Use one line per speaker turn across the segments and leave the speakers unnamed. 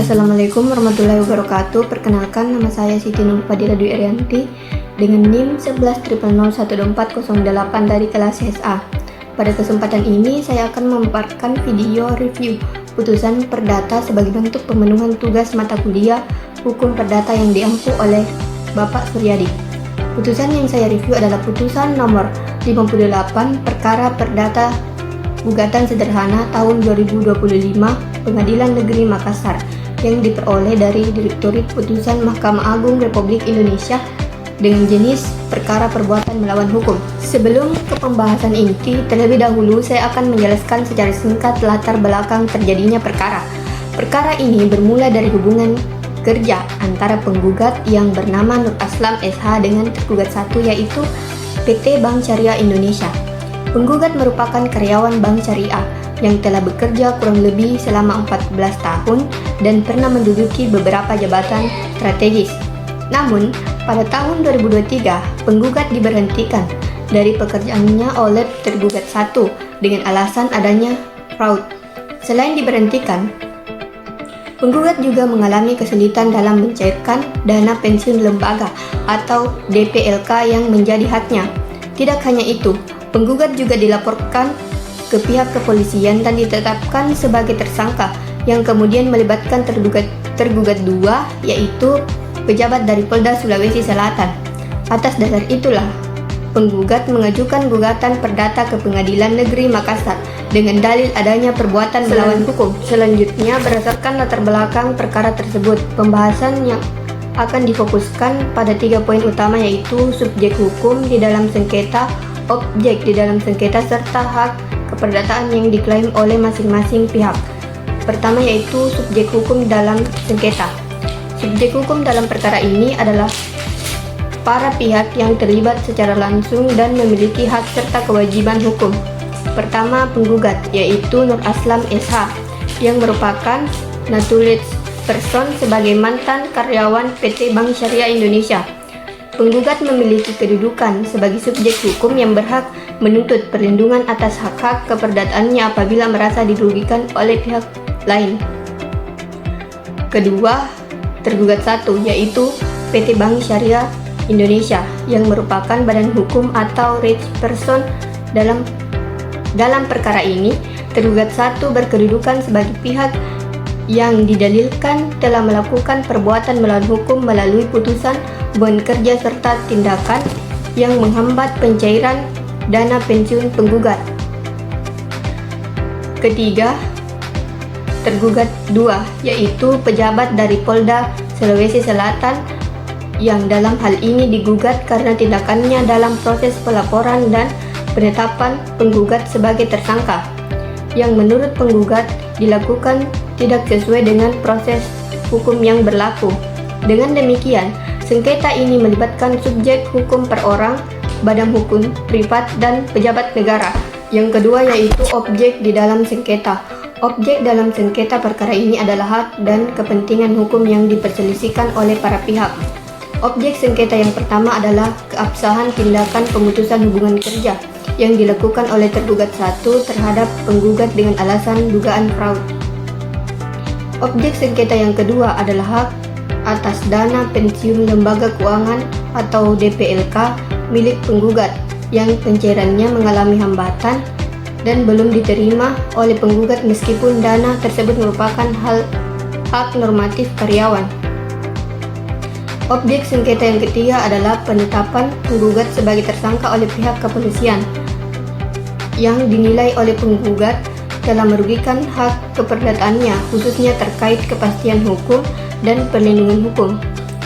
Assalamualaikum warahmatullahi wabarakatuh. Perkenalkan, nama saya Siti Nur Fadila Dwi Arianti dengan NIM 1100012408 dari kelas SA. Pada kesempatan ini saya akan memaparkan video review putusan perdata sebagai bentuk pemenuhan tugas mata kuliah Hukum Perdata yang diampu oleh Bapak Suryadi. Putusan yang saya review adalah putusan nomor 58 Perkara Perdata Gugatan Sederhana tahun 2025 Pengadilan Negeri Makassar yang diperoleh dari Direktorat Putusan Mahkamah Agung Republik Indonesia dengan jenis perkara perbuatan melawan hukum. Sebelum ke pembahasan inti, terlebih dahulu saya akan menjelaskan secara singkat latar belakang terjadinya perkara. Perkara ini bermula dari hubungan kerja antara penggugat yang bernama Nur Aslam SH dengan tergugat satu, yaitu PT Bank Syariah Indonesia. Penggugat merupakan karyawan Bank Syariah yang telah bekerja kurang lebih selama 14 tahun dan pernah menduduki beberapa jabatan strategis. Namun, pada tahun 2023, penggugat diberhentikan dari pekerjaannya oleh tergugat satu dengan alasan adanya fraud. Selain diberhentikan, penggugat juga mengalami kesulitan dalam mencairkan dana pensiun lembaga atau DPLK yang menjadi haknya. Tidak hanya itu, penggugat juga dilaporkan ke pihak kepolisian dan ditetapkan sebagai tersangka yang kemudian melibatkan tergugat dua, yaitu pejabat dari Polda Sulawesi Selatan. Atas dasar itulah, penggugat mengajukan gugatan perdata ke Pengadilan Negeri Makassar dengan dalil adanya perbuatan melawan hukum. Selanjutnya, berdasarkan latar belakang perkara tersebut, pembahasan yang akan difokuskan pada 3 poin utama, yaitu subjek hukum di dalam sengketa, objek di dalam sengketa, serta hak keperdataan yang diklaim oleh masing-masing pihak. Pertama, yaitu subjek hukum dalam sengketa. Subjek hukum dalam perkara ini adalah para pihak yang terlibat secara langsung dan memiliki hak serta kewajiban hukum. Pertama, penggugat, yaitu Nur Aslam SH yang merupakan naturalized person sebagai mantan karyawan PT Bank Syariah Indonesia. Penggugat memiliki kedudukan sebagai subjek hukum yang berhak menuntut perlindungan atas hak-hak keperdataannya apabila merasa dirugikan oleh pihak lain. Kedua, tergugat satu, yaitu PT Bank Syariah Indonesia yang merupakan badan hukum atau rich person. Dalam perkara ini, tergugat satu berkedudukan sebagai pihak yang didalilkan telah melakukan perbuatan melawan hukum melalui putusan, hubungan kerja, serta tindakan yang menghambat pencairan dana pensiun penggugat. Ketiga, tergugat dua, yaitu pejabat dari Polda Sulawesi Selatan yang dalam hal ini digugat karena tindakannya dalam proses pelaporan dan penetapan penggugat sebagai tersangka yang menurut penggugat dilakukan tidak sesuai dengan proses hukum yang berlaku. Dengan demikian, sengketa ini melibatkan subjek hukum per orang, badan hukum privat, dan pejabat negara. Yang kedua, yaitu objek di dalam sengketa. Objek dalam sengketa perkara ini adalah hak dan kepentingan hukum yang diperselisihkan oleh para pihak. Objek sengketa yang pertama adalah keabsahan tindakan pemutusan hubungan kerja yang dilakukan oleh tergugat satu terhadap penggugat dengan alasan dugaan fraud. Objek sengketa yang kedua adalah hak atas dana pensiun lembaga keuangan atau DPLK milik penggugat yang pencairannya mengalami hambatan dan belum diterima oleh penggugat meskipun dana tersebut merupakan hak normatif karyawan. Objek sengketa yang ketiga adalah penetapan penggugat sebagai tersangka oleh pihak kepolisian yang dinilai oleh penggugat telah merugikan hak keperdataannya, khususnya terkait kepastian hukum dan perlindungan hukum.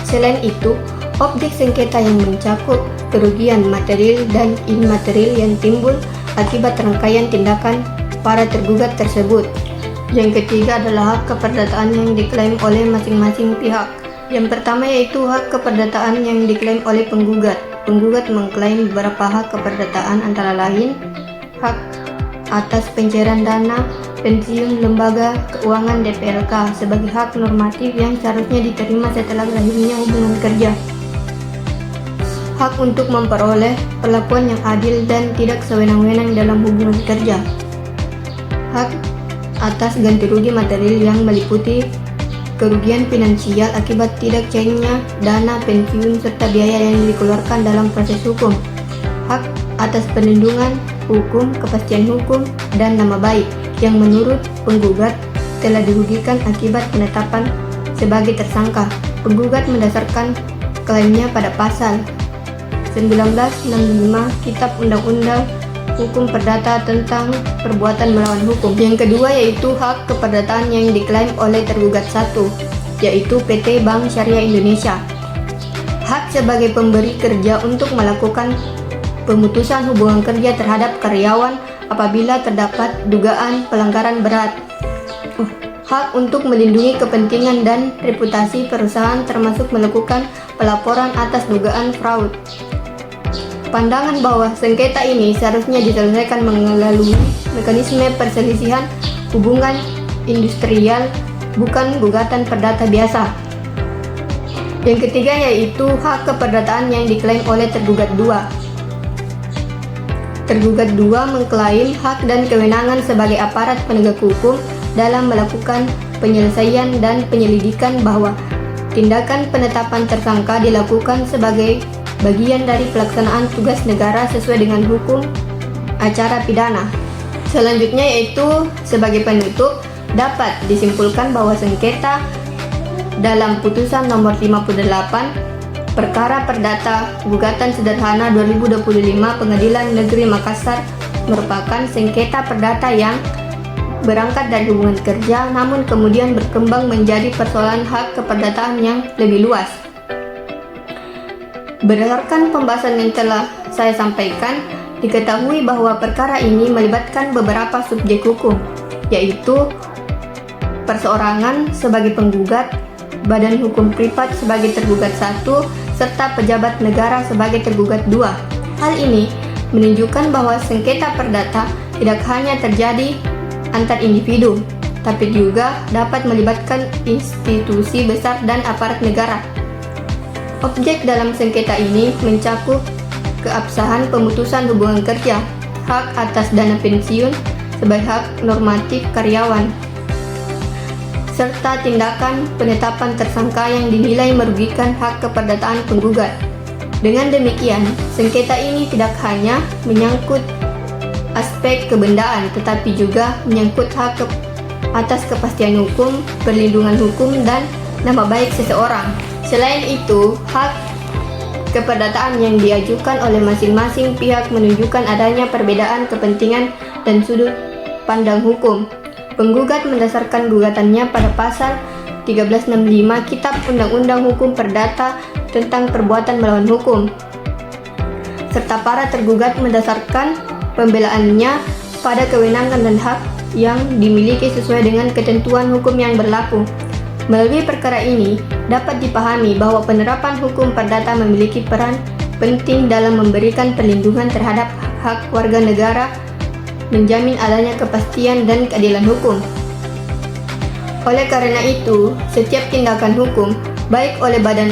Selain itu, objek sengketa yang mencakup kerugian material dan imaterial yang timbul akibat rangkaian tindakan para tergugat tersebut. Yang ketiga adalah hak keperdataan yang diklaim oleh masing-masing pihak. Yang pertama, yaitu hak keperdataan yang diklaim oleh penggugat. Penggugat mengklaim beberapa hak keperdataan, antara lain hak atas pencairan dana pensiun lembaga keuangan DPLK sebagai hak normatif yang seharusnya diterima setelah berakhirnya hubungan kerja, hak untuk memperoleh perlakuan yang adil dan tidak sewenang-wenang dalam hubungan kerja, hak atas ganti rugi material yang meliputi kerugian finansial akibat tidak cairnya dana pensiun serta biaya yang dikeluarkan dalam proses hukum, hak atas perlindungan hukum, kepastian hukum, dan nama baik yang menurut penggugat telah dirugikan akibat penetapan sebagai tersangka. Penggugat mendasarkan klaimnya pada pasal 1965 Kitab Undang-Undang Hukum Perdata tentang perbuatan melawan hukum. Yang kedua yaitu hak keperdataan yang diklaim oleh tergugat satu, yaitu PT Bank Syariah Indonesia. Hak sebagai pemberi kerja untuk melakukan pemutusan hubungan kerja terhadap karyawan apabila terdapat dugaan pelanggaran berat. Hak untuk melindungi kepentingan dan reputasi perusahaan termasuk melakukan pelaporan atas dugaan fraud. Pandangan bahwa sengketa ini seharusnya diselesaikan melalui mekanisme perselisihan hubungan industrial, bukan gugatan perdata biasa. Yang ketiga yaitu hak keperdataan yang diklaim oleh tergugat 2. Tergugat 2 mengklaim hak dan kewenangan sebagai aparat penegak hukum dalam melakukan penyelesaian dan penyelidikan bahwa tindakan penetapan tersangka dilakukan sebagai bagian dari pelaksanaan tugas negara sesuai dengan hukum acara pidana. Selanjutnya yaitu sebagai penutup, dapat disimpulkan bahwa sengketa dalam putusan nomor 58 perkara perdata gugatan sederhana 2025 Pengadilan Negeri Makassar merupakan sengketa perdata yang berangkat dari hubungan kerja namun kemudian berkembang menjadi persoalan hak keperdataan yang lebih luas. Berdasarkan pembahasan yang telah saya sampaikan, diketahui bahwa perkara ini melibatkan beberapa subjek hukum, yaitu perseorangan sebagai penggugat, badan hukum privat sebagai tergugat 1, serta pejabat negara sebagai tergugat 2. Hal ini menunjukkan bahwa sengketa perdata tidak hanya terjadi antar individu, tapi juga dapat melibatkan institusi besar dan aparat negara. Objek dalam sengketa ini mencakup keabsahan pemutusan hubungan kerja, hak atas dana pensiun sebagai hak normatif karyawan, serta tindakan penetapan tersangka yang dinilai merugikan hak keperdataan penggugat. Dengan demikian, sengketa ini tidak hanya menyangkut aspek kebendaan, tetapi juga menyangkut hak atas kepastian hukum, perlindungan hukum, dan nama baik seseorang. Selain itu, hak keperdataan yang diajukan oleh masing-masing pihak menunjukkan adanya perbedaan kepentingan dan sudut pandang hukum. Penggugat mendasarkan gugatannya pada pasal 1365 Kitab Undang-Undang Hukum Perdata tentang perbuatan melawan hukum, serta para tergugat mendasarkan pembelaannya pada kewenangan dan hak yang dimiliki sesuai dengan ketentuan hukum yang berlaku. Melalui perkara ini, dapat dipahami bahwa penerapan hukum perdata memiliki peran penting dalam memberikan perlindungan terhadap hak warga negara, menjamin adanya kepastian dan keadilan hukum. Oleh karena itu, setiap tindakan hukum, baik oleh badan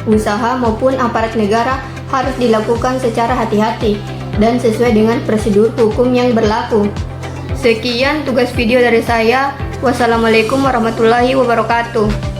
usaha maupun aparat negara, harus dilakukan secara hati-hati dan sesuai dengan prosedur hukum yang berlaku. Sekian tugas video dari saya. Wassalamualaikum warahmatullahi wabarakatuh.